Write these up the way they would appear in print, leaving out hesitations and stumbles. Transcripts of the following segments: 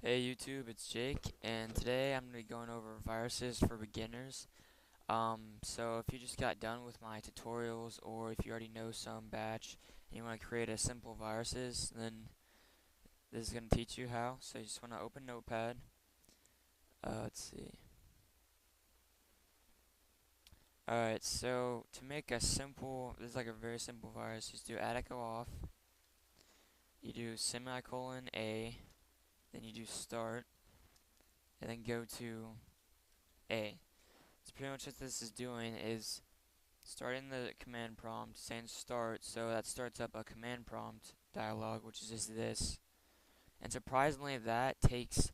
Hey YouTube, it's Jake, and today I'm going to be going over viruses for beginners. So if you just got done with my tutorials, or if you already know some batch and you want to create a simple viruses, then this is going to teach you how. So you just want to open Notepad. Let's see. Alright, so to make a simple, this is like a very simple virus, just do attico off, you do semicolon A, then you do start, and then go to A. So pretty much what this is doing is starting the command prompt, saying start, so that starts up a command prompt dialog, which is just this. And surprisingly, that takes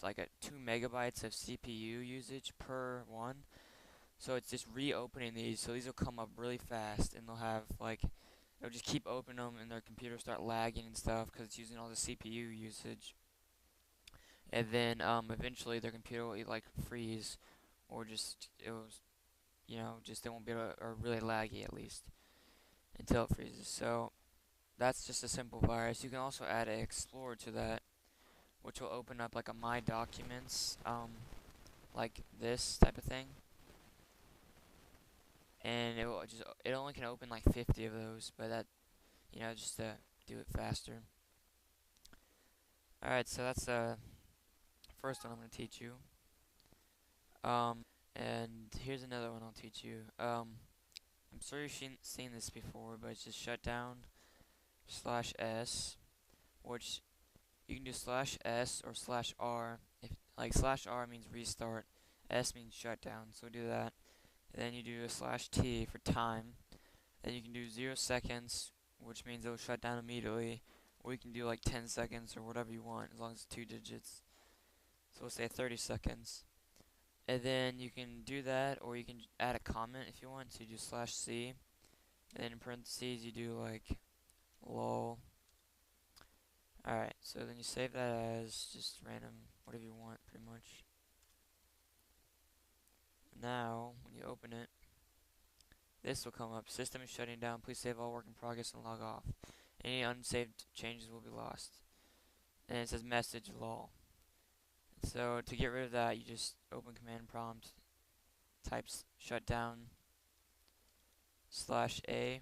like 2 megabytes of CPU usage per one. So it's just reopening these, so these will come up really fast, and they'll have like it'll just keep opening them, and their computer start lagging and stuff because it's using all the CPU usage. And then eventually their computer will like freeze, or just just it won't be able to, or really laggy at least, until it freezes. So that's just a simple virus. You can also add an Explorer to that, which will open up like a My Documents, like this type of thing, and it only can open like 50 of those, but that just to do it faster. All right, so that's the first one I'm gonna teach you. And here's another one I'll teach you. I'm sure you've seen this before, but it's just shutdown /s, which you can do /s or /r. If like /r means restart, s means shutdown, so do that. And then you do a /t for time. Then you can do 0 seconds, which means it'll shut down immediately, or you can do like 10 seconds or whatever you want, as long as it's 2 digits. So we'll say 30 seconds. And then you can do that, or you can add a comment if you want. So you do /c, and then in parentheses you do like lol. Alright, so then you save that as just random, whatever you want, pretty much. Now, when you open it, this will come up. System is shutting down. Please save all work in progress and log off. Any unsaved changes will be lost. And it says message lol. So to get rid of that, you just open command prompt, type shutdown /a,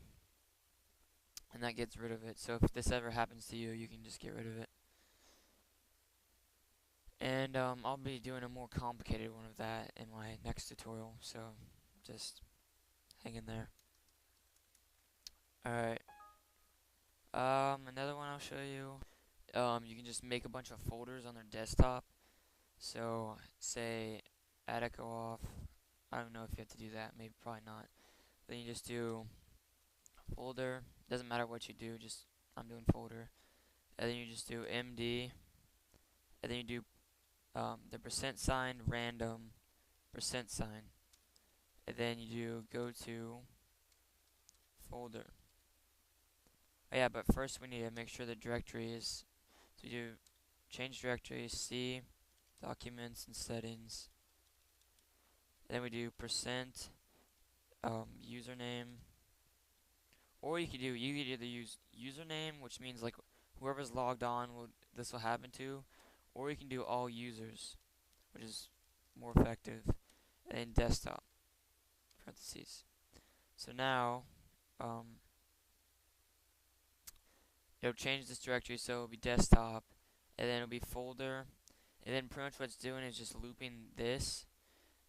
and that gets rid of it. So if this ever happens to you, you can just get rid of it. And I'll be doing a more complicated one of that in my next tutorial, so just hang in there. Alright. Another one I'll show you. You can just make a bunch of folders on their desktop. So, say, attico off. I don't know if you have to do that. Maybe, probably not. Then you just do folder. Doesn't matter what you do. Just I'm doing folder. And then you just do md. And then you do the %, random, %. And then you do go to folder. Oh yeah, but first we need to make sure the directory is, so you do change directory, C, documents and settings. And then we do username, or you could either use username, which means like whoever's logged on this will happen to, or you can do all users, which is more effective, and then desktop, parentheses. So now, it'll change this directory, so it'll be desktop, and then it'll be folder, and then pretty much what it's doing is just looping this.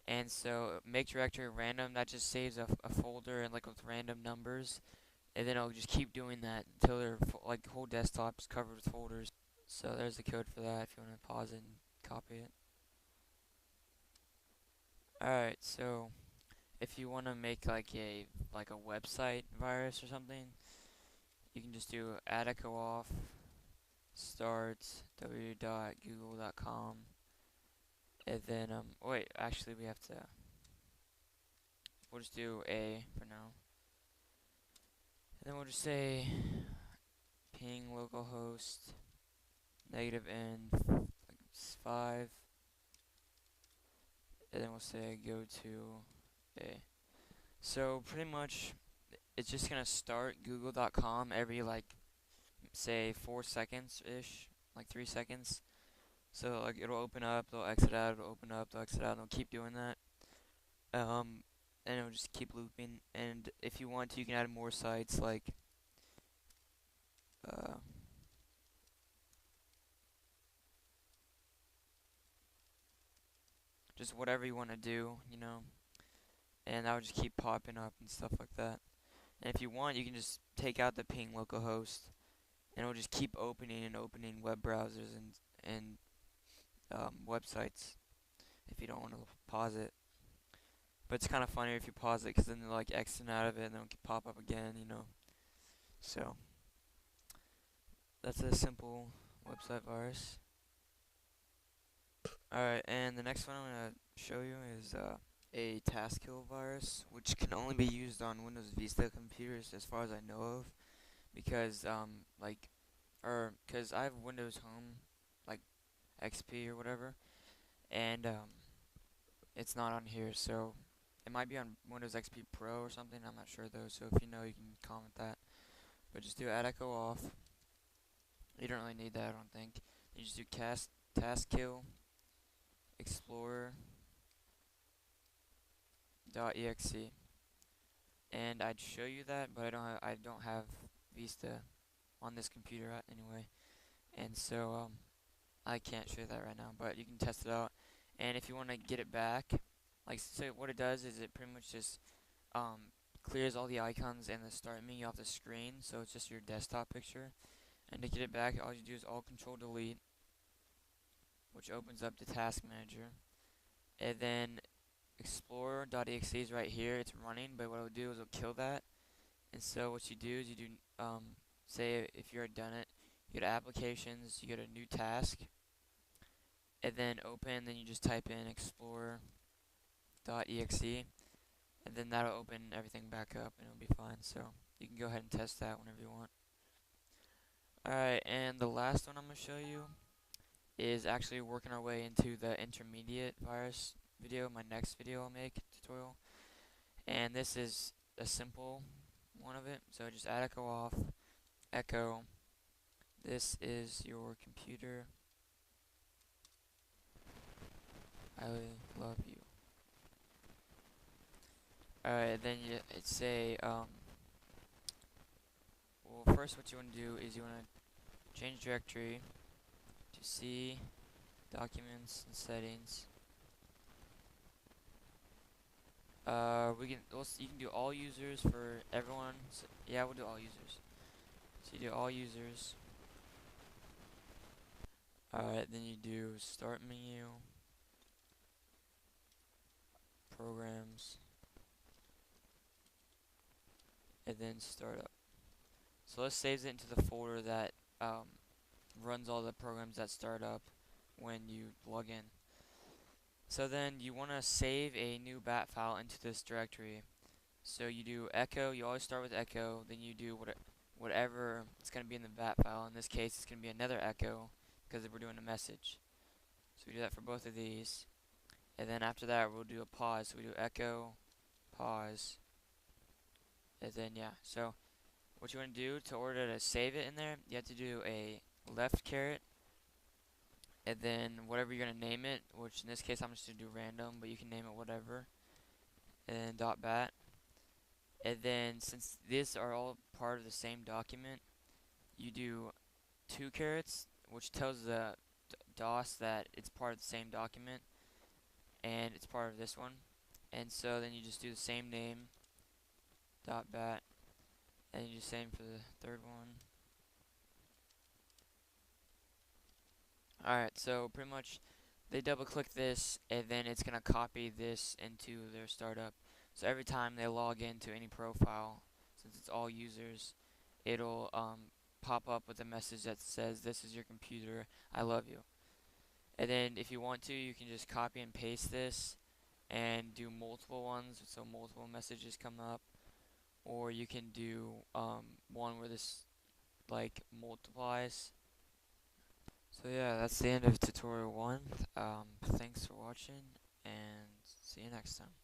And so make directory random, that just saves a folder and like with random numbers, and then it'll just keep doing that until their like the whole desktop is covered with folders. So there's the code for that if you want to pause it and copy it. Alright, so if you want to make like a website virus or something, you can just do attico off start www.google.com, and then wait, actually we'll just do a for now, and then we'll just say ping localhost -n like 5, and then we'll say go to a. So pretty much it's just gonna start google.com every like say 4 seconds ish, like 3 seconds. So like it'll open up, they'll exit out, it'll open up, they'll exit out, and they'll keep doing that. Um, and it'll just keep looping. And if you want to, you can add more sites like uh, just whatever you want to do, you know. And that would just keep popping up and stuff like that. And if you want, you can just take out the ping localhost, and it'll just keep opening and opening web browsers and websites if you don't want to pause it. But it's kind of funnier if you pause it, because then they're like exiting out of it and then it can pop up again, you know. So that's a simple website virus. Alright, and the next one I'm going to show you is a task kill virus, which can only be used on Windows Vista computers as far as I know of, because because I have Windows Home, like XP or whatever, and it's not on here, so it might be on Windows XP Pro or something. I'm not sure though, so if you know, you can comment that. But just do add echo off. You don't really need that, I don't think. You just do task kill explorer.exe, and I'd show you that, but I don't have Vista on this computer anyway, and so I can't show you that right now. But you can test it out, and if you want to get it back, like, so what it does is it pretty much just clears all the icons and the start menu off the screen, so it's just your desktop picture. And to get it back, all you do is Alt Control Delete, which opens up the task manager, and then Explorer.exe is right here. It's running, but what it'll do is it'll kill that. And so what you do is you do say if you're done it, you go to Applications, you go to New Task, and then Open. Then you just type in Explorer.exe, and then that'll open everything back up, and it'll be fine. So you can go ahead and test that whenever you want. Alright, and the last one I'm going to show you is actually working our way into the intermediate virus video, my next video I'll make, tutorial. And this is a simple one of it. So just add echo off, echo, this is your computer, I love you. Alright, then it's a, well, first what you want to do is you want to change directory to C, documents and settings. You can do all users for everyone. So, yeah, we'll do all users. So you do all users. Alright, then you do start menu, programs, and then startup. So let's save it into the folder that runs all the programs that start up when you log in. So then you want to save a new bat file into this directory. So you do echo, you always start with echo, then you do whatever it's going to be in the bat file. In this case, it's going to be another echo because we're doing a message. So we do that for both of these. And then after that, we'll do a pause. So we do echo, pause, and then yeah. So what you want to do to order to save it in there, you have to do a left caret, and then whatever you're going to name it, which in this case I'm just going to do random, but you can name it whatever, and then dot bat. And then since these are all part of the same document, you do 2 carets, which tells the DOS that it's part of the same document and it's part of this one. And so then you just do the same name, dot bat, and you do the same for the third one. Alright, so pretty much they double click this, and then it's going to copy this into their startup. So every time they log into any profile, since it's all users, it'll pop up with a message that says, "This is your computer, I love you." And then if you want to, you can just copy and paste this and do multiple ones, so multiple messages come up. Or you can do one where this like multiplies. So yeah, that's the end of tutorial 1. Thanks for watching, and see you next time.